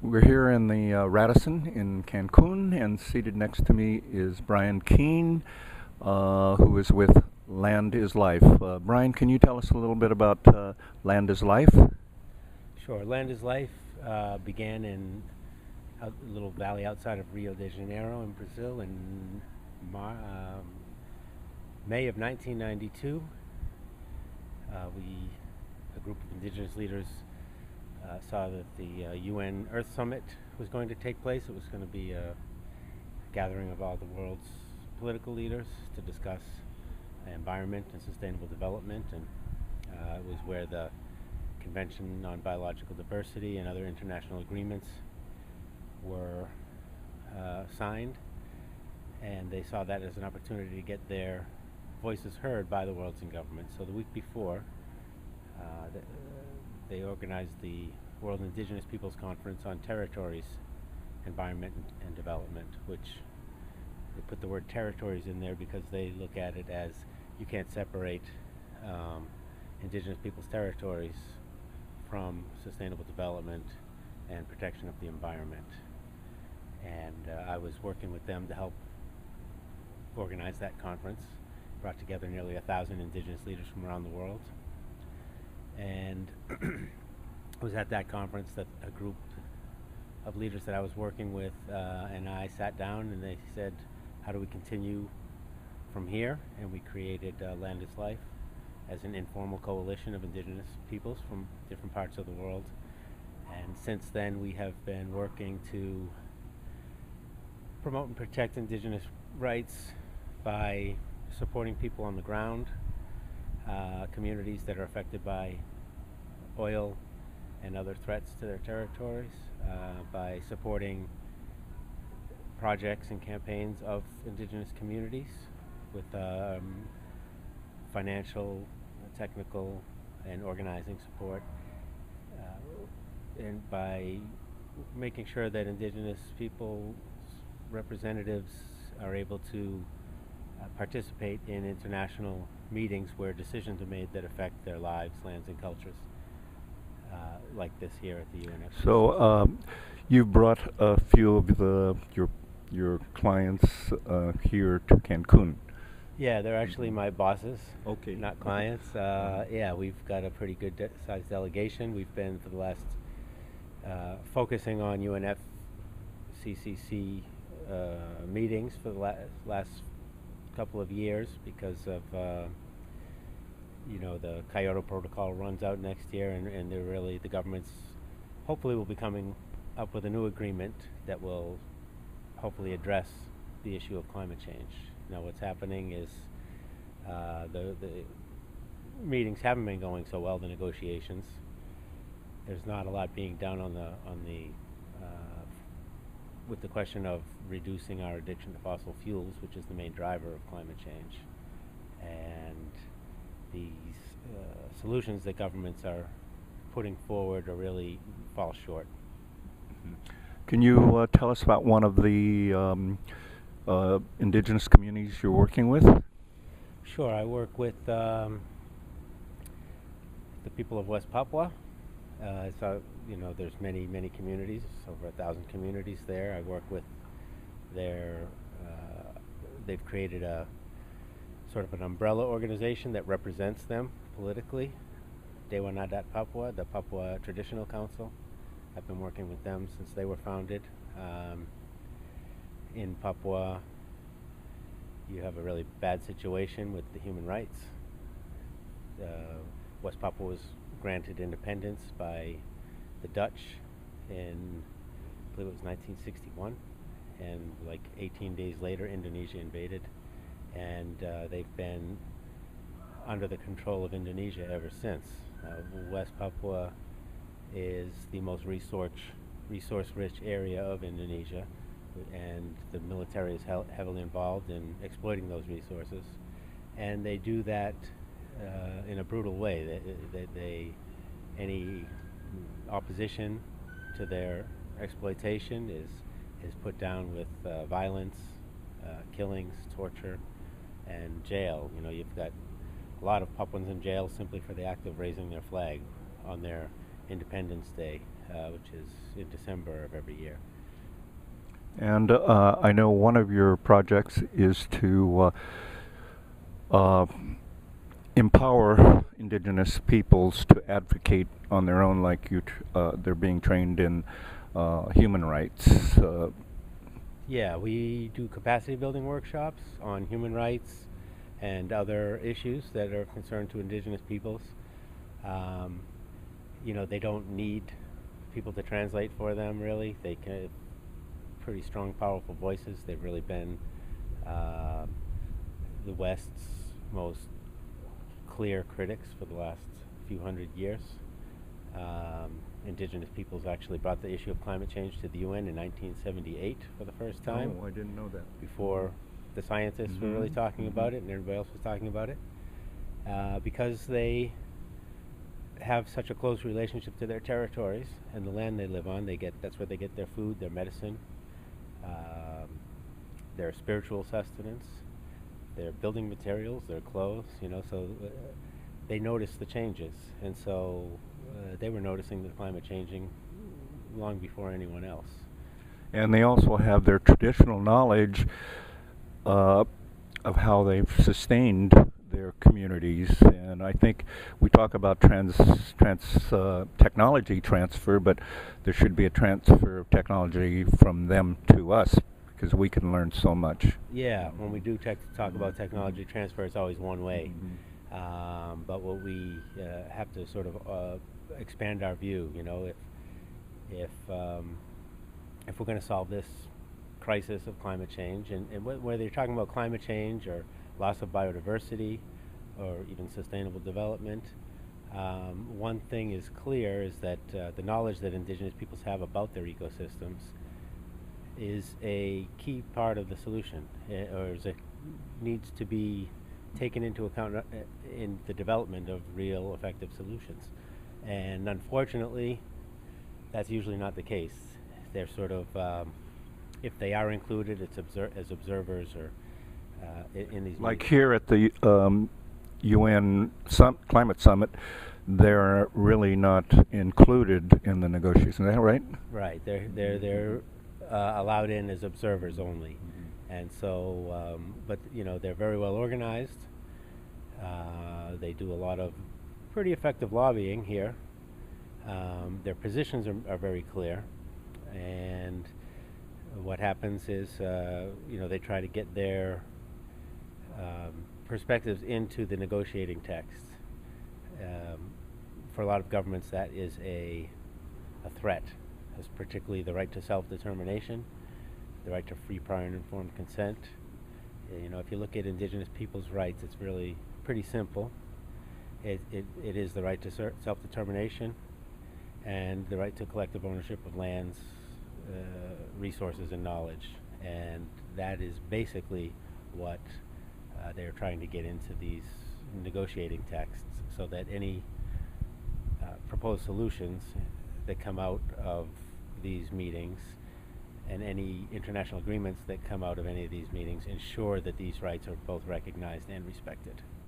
We're here in the Radisson in Cancun, and seated next to me is Brian Keane, who is with Land is Life. Brian, can you tell us a little bit about Land is Life? Sure. Land is Life began in a little valley outside of Rio de Janeiro in Brazil in May of 1992. A group of indigenous leaders, saw that the UN Earth Summit was going to take place. It was going to be a gathering of all the world's political leaders to discuss environment and sustainable development, and it was where the Convention on Biological Diversity and other international agreements were signed, and they saw that as an opportunity to get their voices heard by the world's governments. So the week before, they organized the World Indigenous Peoples Conference on Territories, Environment, and Development, which they put the word territories in there because they look at it as you can't separate indigenous peoples' territories from sustainable development and protection of the environment. And I was working with them to help organize that conference. Brought together nearly 1,000 indigenous leaders from around the world. And it was at that conference that a group of leaders that I was working with and I sat down, and they said, how do we continue from here? And we created Land is Life as an informal coalition of indigenous peoples from different parts of the world. And since then, we have been working to promote and protect indigenous rights by supporting people on the ground, communities that are affected by oil and other threats to their territories, by supporting projects and campaigns of indigenous communities with financial, technical, and organizing support, and by making sure that indigenous people's representatives are able to participate in international meetings where decisions are made that affect their lives, lands, and cultures, like this here at the UNFCCC. So you've brought a few of your clients here to Cancun. Yeah, they're actually my bosses, Okay. not clients. Yeah, we've got a pretty good sized delegation. We've been for the last focusing on UNFCCC meetings for the last couple of years because of the Kyoto Protocol runs out next year, and the governments hopefully will be coming up with a new agreement that will hopefully address the issue of climate change. Now, what's happening is the meetings haven't been going so well. The negotiations, there's not a lot being done on the with the question of reducing our addiction to fossil fuels, which is the main driver of climate change, and these solutions that governments are putting forward are really fall short. Mhm. Can you tell us about one of the indigenous communities you're working with? Sure, I work with the people of West Papua. So there's many communities, over 1,000 communities there. I work with their. They've created a sort of an umbrella organization that represents them politically. Dewa Nadat Papua, the Papua Traditional Council. I've been working with them since they were founded. In Papua, you have a really bad situation with the human rights. West Papua was granted independence by the Dutch in, I believe it was 1961, and like 18 days later, Indonesia invaded, and they've been under the control of Indonesia ever since. West Papua is the most resource-rich area of Indonesia, and the military is heavily involved in exploiting those resources, and they do that in a brutal way. Any opposition to their exploitation is put down with violence, killings, torture, and jail. You've got a lot of Papuans in jail simply for the act of raising their flag on their Independence Day, which is in December of every year. And I know one of your projects is to empower indigenous peoples to advocate on their own, like they're being trained in human rights. Yeah, we do capacity building workshops on human rights and other issues that are concerned to indigenous peoples. Um, they don't need people to translate for them, really. They can pretty strong, powerful voices. They've really been uh, the West's most clear critics for the last few hundred years. Indigenous peoples actually brought the issue of climate change to the UN in 1978 for the first time. Oh, I didn't know that. Before the scientists were really talking about it and everybody else was talking about it. Because they have such a close relationship to their territories and the land they live on. That's where they get their food, their medicine, their spiritual sustenance, their building materials, their clothes. So they notice the changes, and so they were noticing the climate changing long before anyone else. And they also have their traditional knowledge of how they've sustained their communities. And I think we talk about technology transfer, but there should be a transfer of technology from them to us, because we can learn so much. Yeah, when we do talk about technology transfer, it's always one way. But what we have to sort of expand our view. If we're going to solve this crisis of climate change, and whether you're talking about climate change or loss of biodiversity or even sustainable development, one thing is clear is that the knowledge that indigenous peoples have about their ecosystems is a key part of the solution, needs to be taken into account in the development of real effective solutions. And unfortunately, that's usually not the case. They're sort of, if they are included, it's as observers or in these Like meetings. here at the UN Climate Summit, they're really not included in the negotiations. Is that right? Right. They're allowed in as observers only. And so, but they're very well organized. They do a lot of pretty effective lobbying here. Their positions are very clear, and what happens is, they try to get their perspectives into the negotiating text. For a lot of governments, that is a threat, as particularly the right to self-determination, the right to free, prior, and informed consent. If you look at indigenous people's rights, it's really pretty simple. It is the right to self-determination and the right to collective ownership of lands, resources, and knowledge. And that is basically what they're trying to get into these negotiating texts, so that any proposed solutions that come out of these meetings and any international agreements that come out of any of these meetings ensure that these rights are both recognized and respected.